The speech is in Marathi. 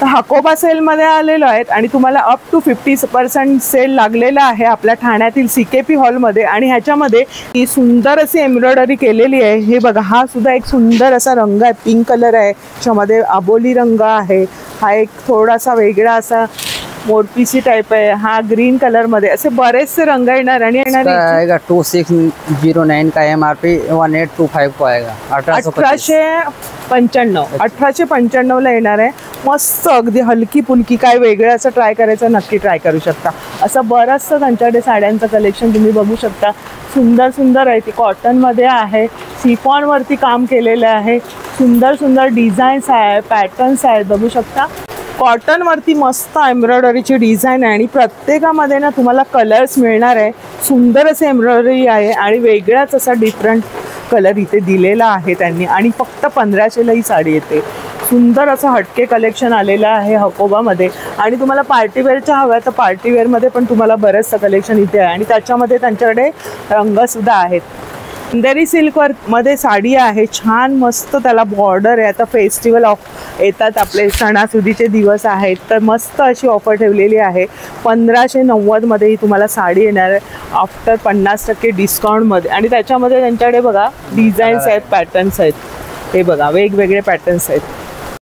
तर हकोबा सेलमध्ये आलेलो आहेत आणि तुम्हाला अप टू 50% सेल लागलेला आहे आपल्या ठाण्यातील CKP हॉलमध्ये। आणि ह्याच्यामध्ये ही सुंदर अशी एम्ब्रॉयडरी केलेली आहे। हे बघा, हा सुद्धा एक सुंदर असा रंग आहे, पिंक कलर आहे, त्याच्यामध्ये आबोली रंग आहे, हा एक थोडासा वेगळा असा मोरपीसी टाइप आहे, हा ग्रीन कलर मध्ये, असे बरेचसे रंग येणार आणि येणार आएगा 2609 का MRP 1825 को आएगा 1895 ला येणार आहे। मस्त अगदी हलकी फुलकी, काय वेगळं असं ट्राय करायचं नक्की ट्राय करू शकता। असं बरंचसं त्यांच्याकडे साड्यांचं कलेक्शन तुम्ही बघू शकता, सुंदर सुंदर आहे। ती कॉटन मध्ये आहे, सिफॉन वरती काम केलेलं आहे, सुंदर सुंदर डिझाईन्स आहे, पॅटर्न्स आहेत, बघू शकता। कॉटन वरती मस्त एम्ब्रॉयडरीची डिझाईन आहे आणि प्रत्येकामध्ये ना तुम्हाला कलर्स मिळणार आहे। सुंदर असे एम्ब्रॉयडरी आहे आणि वेगळाच असा डिफरंट कलर इथे दिलेला आहे त्यांनी आणि फक्त 1500 ला ही साडी येते। सुंदर असं हटके कलेक्शन आलेलं आहे हकोबामध्ये। आणि तुम्हाला पार्टीवेअरच्या हव्या तर पार्टीवेअरमध्ये पण तुम्हाला बरंचसं कलेक्शन इथे आहे आणि त्याच्यामध्ये त्यांच्याकडे रंगसुद्धा आहेत। चंदेरी सिल्क मध्ये साडी आहे, छान मस्त त्याला बॉर्डर आहे। आता फेस्टिवल येतात, आपले सणासुदीचे दिवस आहेत, तर मस्त अशी ऑफर ठेवलेली आहे। 1590 मध्ये ही तुम्हाला साडी येणार आहे आफ्टर 50% डिस्काउंटमध्ये। आणि त्याच्यामध्ये त्यांच्याकडे बघा डिझाईन्स आहेत, पॅटर्न्स आहेत, हे बघा वेगवेगळे पॅटर्न्स आहेत।